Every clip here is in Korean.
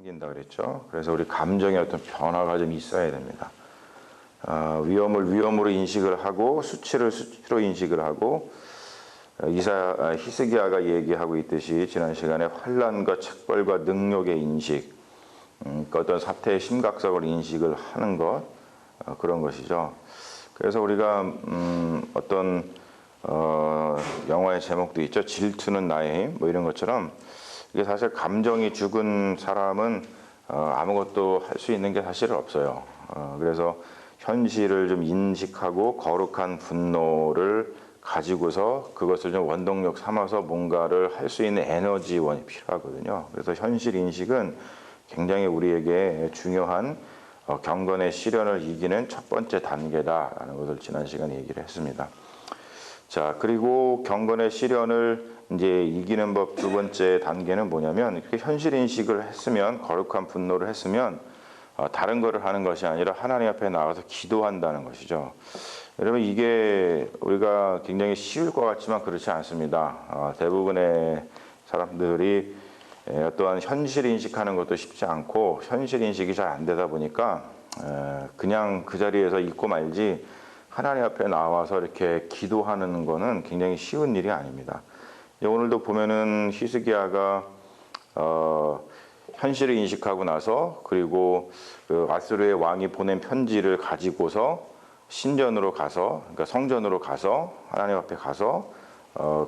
생긴다 그랬죠. 그래서 우리 감정의 어떤 변화가 좀 있어야 됩니다. 위험을 위험으로 인식을 하고 수치를 수치로 인식을 하고 히스기야가 얘기하고 있듯이 지난 시간에 환난과 책벌과 능력의 인식, 그 어떤 사태의 심각성을 인식을 하는 것, 그런 것이죠. 그래서 우리가 어떤 영화의 제목도 있죠. 질투는 나의 힘, 뭐 이런 것처럼 이게 사실 감정이 죽은 사람은 아무것도 할 수 있는 게 사실 없어요. 그래서 현실을 좀 인식하고 거룩한 분노를 가지고서 그것을 좀 원동력 삼아서 뭔가를 할 수 있는 에너지원이 필요하거든요. 그래서 현실 인식은 굉장히 우리에게 중요한 경건의 시련을 이기는 첫 번째 단계다라는 것을 지난 시간에 얘기를 했습니다. 자, 그리고 경건의 시련을 이제 이기는 법 두 번째 단계는 뭐냐면 이렇게 현실 인식을 했으면 거룩한 분노를 했으면 다른 거를 하는 것이 아니라 하나님 앞에 나가서 기도한다는 것이죠. 여러분 이게 우리가 굉장히 쉬울 것 같지만 그렇지 않습니다. 대부분의 사람들이 또한 현실 인식하는 것도 쉽지 않고 현실 인식이 잘 안 되다 보니까 그냥 그 자리에서 있고 말지 하나님 앞에 나와서 이렇게 기도하는 거는 굉장히 쉬운 일이 아닙니다. 오늘도 보면은 히스기야가 현실을 인식하고 나서 그리고 그 아수르의 왕이 보낸 편지를 가지고서 신전으로 가서 그러니까 성전으로 가서 하나님 앞에 가서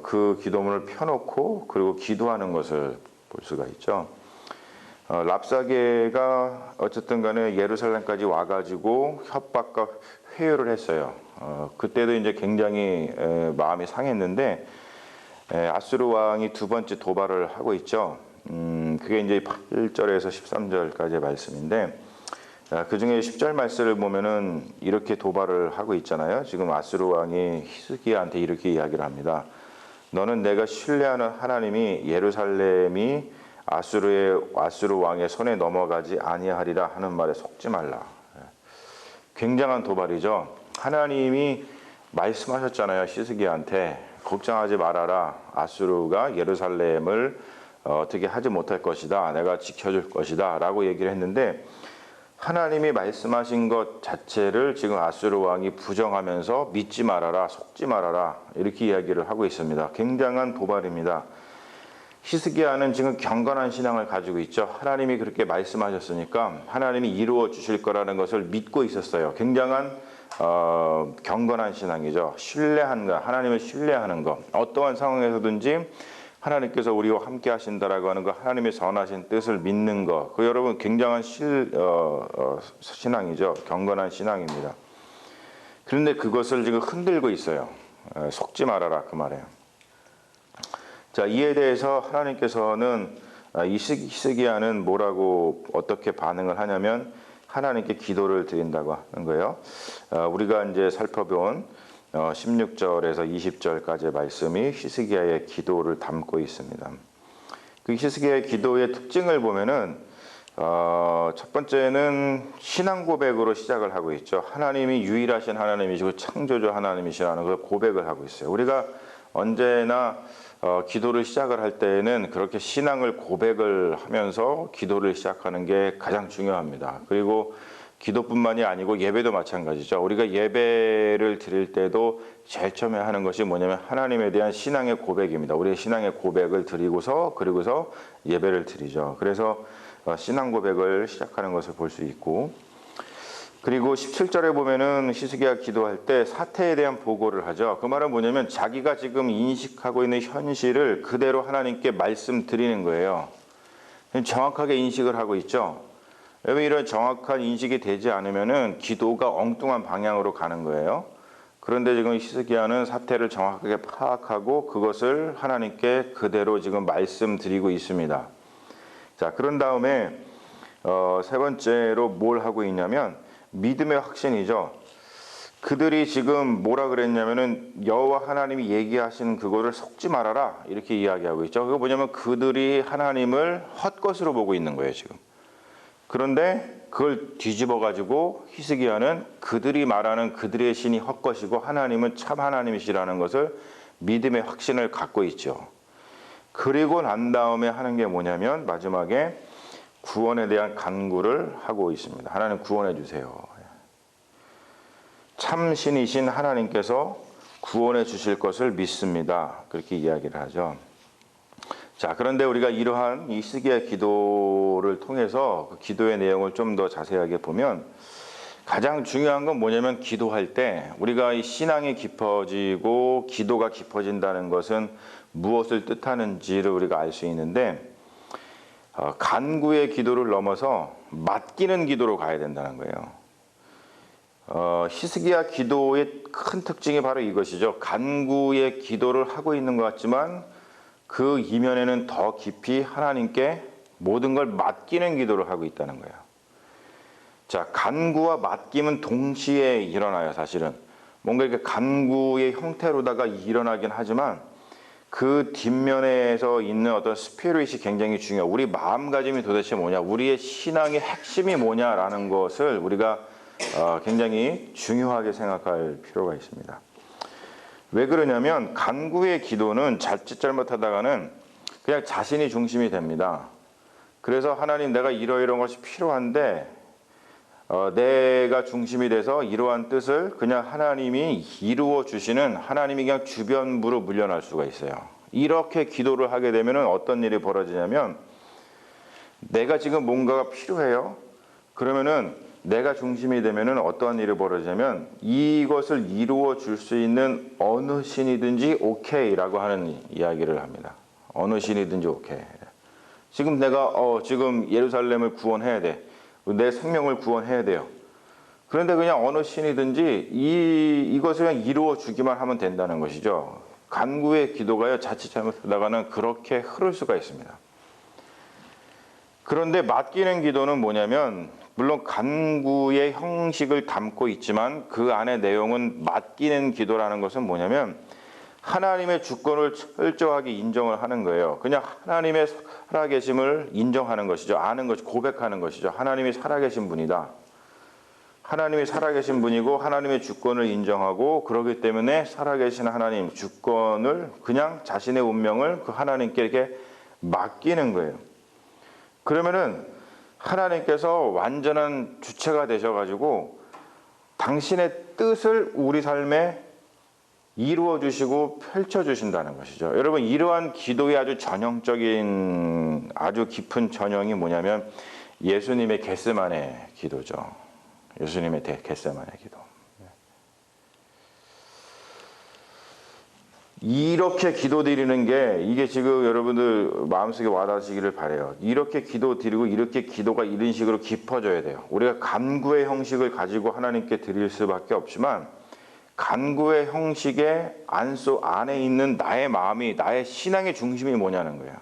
그 기도문을 펴놓고 그리고 기도하는 것을 볼 수가 있죠. 랍사게가 어쨌든 간에 예루살렘까지 와가지고 협박과 회유를 했어요. 그때도 이제 굉장히 마음이 상했는데 아수르 왕이 두 번째 도발을 하고 있죠. 그게 이제 8절에서 13절까지의 말씀인데 그 중에 10절 말씀을 보면은 이렇게 도발을 하고 있잖아요. 지금 아수르 왕이 히스기야한테 이렇게 이야기를 합니다. 너는 내가 신뢰하는 하나님이 예루살렘이 아수르 왕의 손에 넘어가지 아니하리라 하는 말에 속지 말라. 굉장한 도발이죠. 하나님이 말씀하셨잖아요. 히스기야한테 걱정하지 말아라. 아수르가 예루살렘을 어떻게 하지 못할 것이다. 내가 지켜줄 것이다. 라고 얘기를 했는데 하나님이 말씀하신 것 자체를 지금 아수르 왕이 부정하면서 믿지 말아라. 속지 말아라. 이렇게 이야기를 하고 있습니다. 굉장한 도발입니다. 히스기야는 지금 경건한 신앙을 가지고 있죠. 하나님이 그렇게 말씀하셨으니까 하나님이 이루어 주실 거라는 것을 믿고 있었어요. 굉장한 경건한 신앙이죠. 신뢰하는 것, 하나님을 신뢰하는 것. 어떠한 상황에서든지 하나님께서 우리와 함께 하신다라고 하는 것, 하나님의 선하신 뜻을 믿는 것. 그 여러분 굉장한 신앙이죠. 경건한 신앙입니다. 그런데 그것을 지금 흔들고 있어요. 속지 말아라 그 말이에요. 자, 이에 대해서 하나님께서는 히스기야는 뭐라고 어떻게 반응을 하냐면 하나님께 기도를 드린다고 하는 거예요. 우리가 이제 살펴본 16절에서 20절까지의 말씀이 히스기야의 기도를 담고 있습니다. 그 히스기야의 기도의 특징을 보면은 첫 번째는 신앙 고백으로 시작을 하고 있죠. 하나님이 유일하신 하나님이시고 창조주 하나님이시라는 걸 고백을 하고 있어요. 우리가 언제나 기도를 시작을 할 때에는 그렇게 신앙을 고백을 하면서 기도를 시작하는 게 가장 중요합니다. 그리고 기도뿐만이 아니고 예배도 마찬가지죠. 우리가 예배를 드릴 때도 제일 처음에 하는 것이 뭐냐면 하나님에 대한 신앙의 고백입니다. 우리의 신앙의 고백을 드리고서 그리고서 예배를 드리죠. 그래서 신앙 고백을 시작하는 것을 볼 수 있고 그리고 17절에 보면은 히스기야 기도할 때 사태에 대한 보고를 하죠. 그 말은 뭐냐면 자기가 지금 인식하고 있는 현실을 그대로 하나님께 말씀드리는 거예요. 정확하게 인식을 하고 있죠. 왜 이런 정확한 인식이 되지 않으면은 기도가 엉뚱한 방향으로 가는 거예요. 그런데 지금 히스기야는 사태를 정확하게 파악하고 그것을 하나님께 그대로 지금 말씀드리고 있습니다. 자, 그런 다음에 세 번째로 뭘 하고 있냐면 믿음의 확신이죠. 그들이 지금 뭐라 그랬냐면은 여호와 하나님이 얘기하시는 그거를 속지 말아라 이렇게 이야기하고 있죠. 그거 뭐냐면 그들이 하나님을 헛것으로 보고 있는 거예요 지금. 그런데 그걸 뒤집어 가지고 히스기야는 그들이 말하는 그들의 신이 헛것이고 하나님은 참 하나님이시라는 것을 믿음의 확신을 갖고 있죠. 그리고 난 다음에 하는 게 뭐냐면 마지막에 구원에 대한 간구를 하고 있습니다. 하나님 구원해 주세요. 참 신이신 하나님께서 구원해 주실 것을 믿습니다. 그렇게 이야기를 하죠. 자, 그런데 우리가 이러한 이 히스기야 기도를 통해서 그 기도의 내용을 좀 더 자세하게 보면 가장 중요한 건 뭐냐면 기도할 때 우리가 이 신앙이 깊어지고 기도가 깊어진다는 것은 무엇을 뜻하는지를 우리가 알 수 있는데 간구의 기도를 넘어서 맡기는 기도로 가야 된다는 거예요. 히스기야 기도의 큰 특징이 바로 이것이죠. 간구의 기도를 하고 있는 것 같지만 그 이면에는 더 깊이 하나님께 모든 걸 맡기는 기도를 하고 있다는 거예요. 자, 간구와 맡김은 동시에 일어나요, 사실은. 뭔가 이렇게 간구의 형태로다가 일어나긴 하지만 그 뒷면에서 있는 어떤 스피릿이 굉장히 중요해요. 우리 마음가짐이 도대체 뭐냐, 우리의 신앙의 핵심이 뭐냐라는 것을 우리가 굉장히 중요하게 생각할 필요가 있습니다. 왜 그러냐면 간구의 기도는 자칫 잘못하다가는 그냥 자신이 중심이 됩니다. 그래서 하나님 내가 이러이러한 것이 필요한데 내가 중심이 돼서 이러한 뜻을 그냥 하나님이 이루어 주시는 하나님이 그냥 주변부로 물려날 수가 있어요. 이렇게 기도를 하게 되면 어떤 일이 벌어지냐면 내가 지금 뭔가가 필요해요. 그러면은 내가 중심이 되면은 어떠한 일이 벌어지냐면 이것을 이루어 줄 수 있는 어느 신이든지 오케이라고 하는 이야기를 합니다. 어느 신이든지 오케이. 지금 내가 지금 예루살렘을 구원해야 돼. 내 생명을 구원해야 돼요. 그런데 그냥 어느 신이든지 이것을 그냥 이루어 주기만 하면 된다는 것이죠. 간구의 기도가요, 자칫 잘못하다가는 그렇게 흐를 수가 있습니다. 그런데 맡기는 기도는 뭐냐면 물론 간구의 형식을 담고 있지만 그 안의 내용은 맡기는 기도라는 것은 뭐냐면 하나님의 주권을 철저하게 인정을 하는 거예요. 그냥 하나님의 살아계심을 인정하는 것이죠. 아는 것이 고백하는 것이죠. 하나님이 살아계신 분이다. 하나님이 살아계신 분이고 하나님의 주권을 인정하고 그렇기 때문에 살아계신 하나님 주권을 그냥 자신의 운명을 그 하나님께 이렇게 맡기는 거예요. 그러면은 하나님께서 완전한 주체가 되셔가지고 당신의 뜻을 우리 삶에 이루어 주시고 펼쳐 주신다는 것이죠. 여러분 이러한 기도의 아주 전형적인 아주 깊은 전형이 뭐냐면 예수님의 겟세마네 기도죠. 예수님의 겟세마네 기도. 이렇게 기도드리는 게 이게 지금 여러분들 마음속에 와닿으시기를 바라요. 이렇게 기도드리고 이렇게 기도가 이런 식으로 깊어져야 돼요. 우리가 간구의 형식을 가지고 하나님께 드릴 수밖에 없지만 간구의 형식의 안에 있는 나의 마음이 나의 신앙의 중심이 뭐냐는 거예요.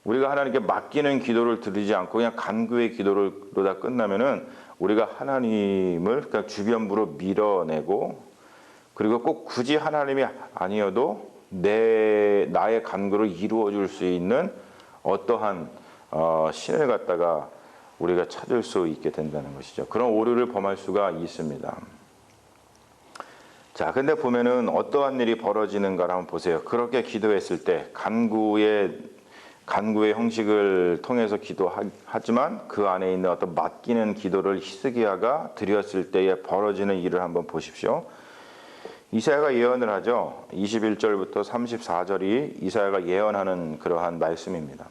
우리가 하나님께 맡기는 기도를 드리지 않고 그냥 간구의 기도로다 끝나면은 우리가 하나님을 그냥 주변부로 밀어내고 그리고 꼭 굳이 하나님이 아니어도 나의 간구를 이루어 줄 수 있는 어떠한 신을 갖다가 우리가 찾을 수 있게 된다는 것이죠. 그런 오류를 범할 수가 있습니다. 자, 근데 보면은 어떠한 일이 벌어지는가를 한번 보세요. 그렇게 기도했을 때 간구의 형식을 통해서 기도하지만 그 안에 있는 어떤 맡기는 기도를 히스기야가 드렸을 때에 벌어지는 일을 한번 보십시오. 이사야가 예언을 하죠. 21절부터 34절이 이사야가 예언하는 그러한 말씀입니다.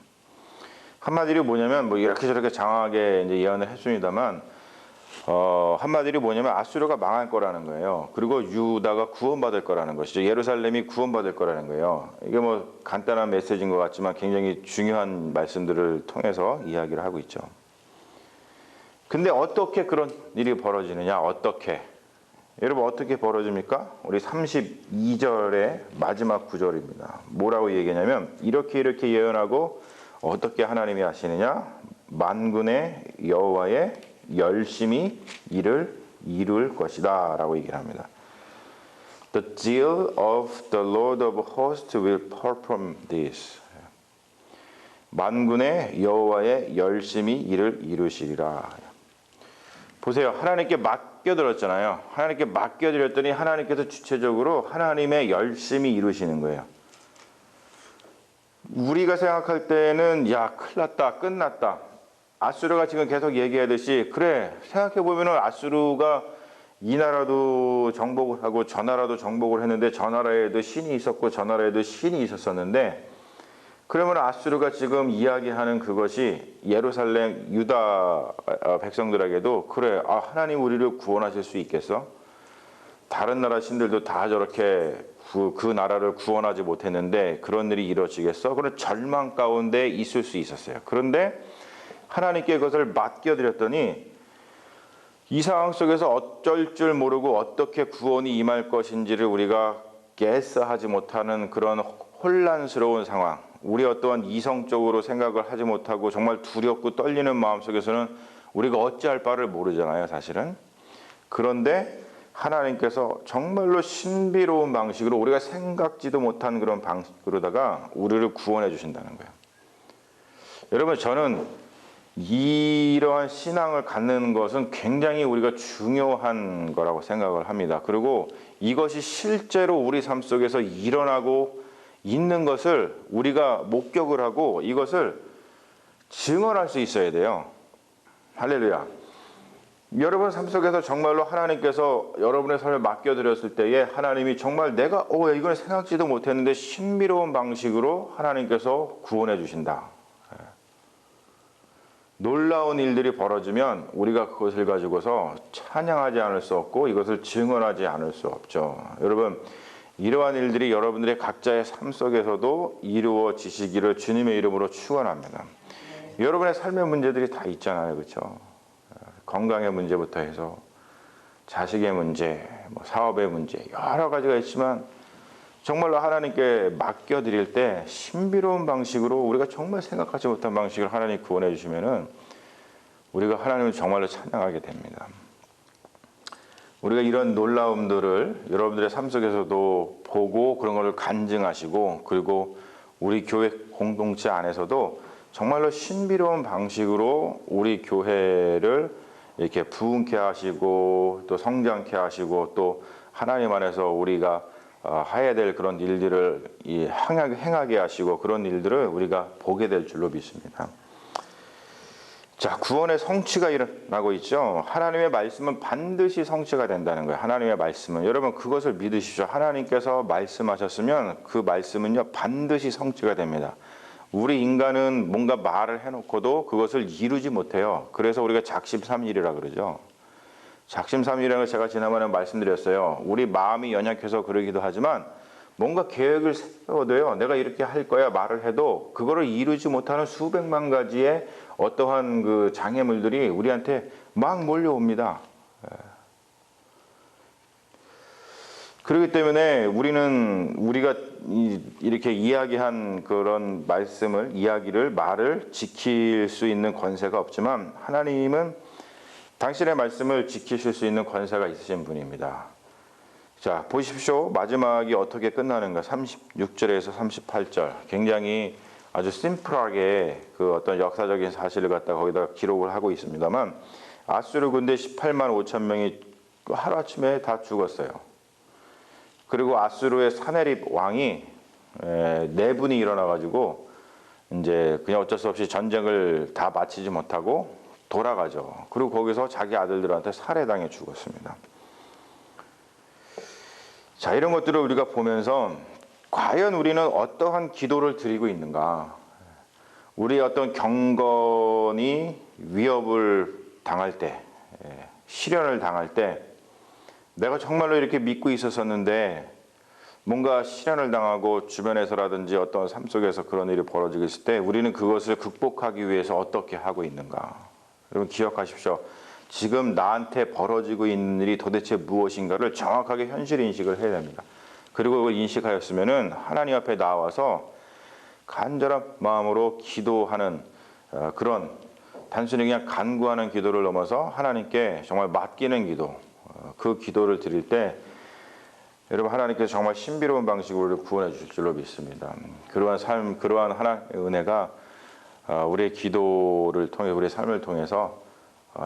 한마디로 뭐냐면 뭐 이렇게 저렇게 장황하게 이제 예언을 했습니다만 한마디로 뭐냐면 아수르가 망할 거라는 거예요. 그리고 유다가 구원받을 거라는 것이죠. 예루살렘이 구원받을 거라는 거예요. 이게 뭐 간단한 메시지인 것 같지만 굉장히 중요한 말씀들을 통해서 이야기를 하고 있죠. 근데 어떻게 그런 일이 벌어지느냐? 어떻게? 여러분 어떻게 벌어집니까? 우리 32절의 마지막 구절입니다. 뭐라고 얘기하냐면 이렇게 예언하고 어떻게 하나님이 하시느냐? 만군의 여호와의 열심히 이를 이룰 것이다 라고 얘기를 합니다. The zeal of the Lord of hosts will perform this. 만군의 여호와의 열심히 이를 이루시리라. 보세요. 하나님께 맡겨드렸잖아요. 하나님께 맡겨드렸더니 하나님께서 주체적으로 하나님의 열심히 이루시는 거예요. 우리가 생각할 때는 야, 큰일 났다, 끝났다. 아수르가 지금 계속 얘기하듯이 그래, 생각해 보면은 아수르가 이 나라도 정복을 하고 저 나라도 정복을 했는데 저 나라에도 신이 있었고 저 나라에도 신이 있었었는데, 그러면 아수르가 지금 이야기하는 그것이 예루살렘 유다 백성들에게도 그래, 아, 하나님 우리를 구원하실 수 있겠어? 다른 나라 신들도 다 저렇게 그 나라를 구원하지 못했는데 그런 일이 이루어지겠어? 그런 절망 가운데 있을 수 있었어요. 그런데 하나님께 그것을 맡겨드렸더니 이 상황 속에서 어쩔 줄 모르고 어떻게 구원이 임할 것인지를 우리가 개스하지 못하는 그런 혼란스러운 상황, 우리 어떠한 이성적으로 생각을 하지 못하고 정말 두렵고 떨리는 마음 속에서는 우리가 어찌할 바를 모르잖아요, 사실은. 그런데 하나님께서 정말로 신비로운 방식으로 우리가 생각지도 못한 그런 방식으로다가 우리를 구원해 주신다는 거예요. 여러분, 저는 이러한 신앙을 갖는 것은 굉장히 우리가 중요한 거라고 생각을 합니다. 그리고 이것이 실제로 우리 삶 속에서 일어나고 있는 것을 우리가 목격을 하고 이것을 증언할 수 있어야 돼요. 할렐루야. 여러분 삶 속에서 정말로 하나님께서 여러분의 삶을 맡겨드렸을 때에 하나님이 정말 내가 이건 생각지도 못했는데 신비로운 방식으로 하나님께서 구원해 주신다. 놀라운 일들이 벌어지면 우리가 그것을 가지고서 찬양하지 않을 수 없고 이것을 증언하지 않을 수 없죠. 여러분, 이러한 일들이 여러분들의 각자의 삶 속에서도 이루어지시기를 주님의 이름으로 축원합니다. 여러분의 삶의 문제들이 다 있잖아요, 그렇죠? 건강의 문제부터 해서 자식의 문제, 사업의 문제, 여러 가지가 있지만 정말로 하나님께 맡겨드릴 때 신비로운 방식으로 우리가 정말 생각하지 못한 방식으로 하나님 구원해 주시면은 우리가 하나님을 정말로 찬양하게 됩니다. 우리가 이런 놀라움들을 여러분들의 삶 속에서도 보고 그런 것을 간증하시고, 그리고 우리 교회 공동체 안에서도 정말로 신비로운 방식으로 우리 교회를 이렇게 부흥케 하시고 또 성장케 하시고 또 하나님 안에서 우리가 해야 될 그런 일들을 행하게 하시고 그런 일들을 우리가 보게 될 줄로 믿습니다. 자, 구원의 성취가 일어나고 있죠. 하나님의 말씀은 반드시 성취가 된다는 거예요. 하나님의 말씀은, 여러분 그것을 믿으십시오. 하나님께서 말씀하셨으면 그 말씀은요 반드시 성취가 됩니다. 우리 인간은 뭔가 말을 해놓고도 그것을 이루지 못해요. 그래서 우리가 작심삼일이라 그러죠. 작심삼일이라는 걸 제가 지난번에 말씀드렸어요. 우리 마음이 연약해서 그러기도 하지만 뭔가 계획을 세워도요, 내가 이렇게 할 거야 말을 해도 그거를 이루지 못하는 수백만 가지의 어떠한 그 장애물들이 우리한테 막 몰려옵니다. 그렇기 때문에 우리가 이렇게 이야기한 그런 말을 지킬 수 있는 권세가 없지만 하나님은 당신의 말씀을 지키실 수 있는 권세가 있으신 분입니다. 자, 보십시오. 마지막이 어떻게 끝나는가. 36절에서 38절. 굉장히 아주 심플하게 그 어떤 역사적인 사실을 갖다 거기다 기록을 하고 있습니다만, 아수르 군대 18만 5천 명이 하루아침에 다 죽었어요. 그리고 아수르의 사네립 왕이 네 분이 일어나가지고 이제 그냥 어쩔 수 없이 전쟁을 다 마치지 못하고 돌아가죠. 그리고 거기서 자기 아들들한테 살해당해 죽었습니다. 자, 이런 것들을 우리가 보면서 과연 우리는 어떠한 기도를 드리고 있는가? 우리 어떤 경건이 위협을 당할 때, 시련을 당할 때 내가 정말로 이렇게 믿고 있었었는데 뭔가 시련을 당하고 주변에서라든지 어떤 삶 속에서 그런 일이 벌어지고 있을 때 우리는 그것을 극복하기 위해서 어떻게 하고 있는가? 여러분 기억하십시오. 지금 나한테 벌어지고 있는 일이 도대체 무엇인가를 정확하게 현실 인식을 해야 됩니다. 그리고 그걸 인식하였으면은 하나님 앞에 나와서 간절한 마음으로 기도하는 그런 단순히 그냥 간구하는 기도를 넘어서 하나님께 정말 맡기는 기도, 그 기도를 드릴 때 여러분 하나님께서 정말 신비로운 방식으로 구원해 주실 줄로 믿습니다. 그러한 삶, 그러한 하나님의 은혜가 우리의 기도를 통해 우리의 삶을 통해서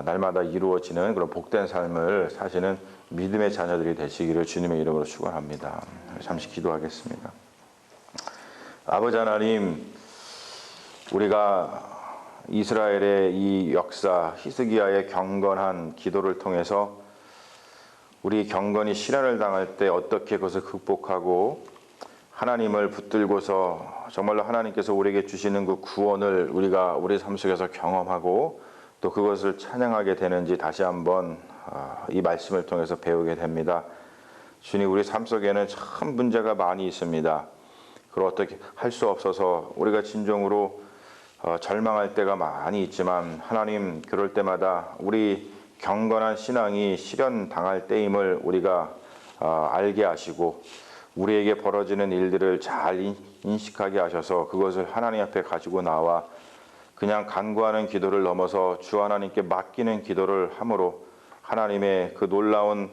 날마다 이루어지는 그런 복된 삶을 사시는 믿음의 자녀들이 되시기를 주님의 이름으로 축원합니다. 잠시 기도하겠습니다. 아버지 하나님, 우리가 이스라엘의 이 역사, 히스기야의 경건한 기도를 통해서 우리 경건이 시련을 당할 때 어떻게 그것을 극복하고 하나님을 붙들고서 정말로 하나님께서 우리에게 주시는 그 구원을 우리가 우리 삶 속에서 경험하고 또 그것을 찬양하게 되는지 다시 한번 이 말씀을 통해서 배우게 됩니다. 주님, 우리 삶 속에는 참 문제가 많이 있습니다. 그걸 어떻게 할 수 없어서 우리가 진정으로 절망할 때가 많이 있지만 하나님, 그럴 때마다 우리 경건한 신앙이 실현 당할 때임을 우리가 알게 하시고 우리에게 벌어지는 일들을 잘 인식하게 하셔서 그것을 하나님 앞에 가지고 나와 그냥 간구하는 기도를 넘어서 주 하나님께 맡기는 기도를 함으로 하나님의 그 놀라운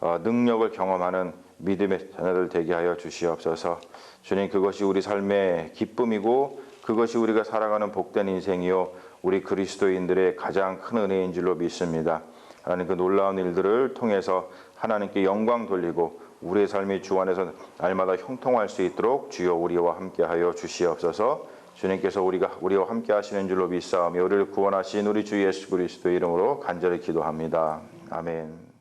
능력을 경험하는 믿음의 자녀들 되게 하여 주시옵소서. 주님, 그것이 우리 삶의 기쁨이고 그것이 우리가 살아가는 복된 인생이요 우리 그리스도인들의 가장 큰 은혜인 줄로 믿습니다. 하나님, 그 놀라운 일들을 통해서 하나님께 영광 돌리고 우리의 삶이 주 안에서 날마다 형통할 수 있도록 주여 우리와 함께하여 주시옵소서. 주님께서 우리와 함께 하시는 줄로 믿사오며 우리를 구원하신 우리 주 예수 그리스도의 이름으로 간절히 기도합니다. 아멘.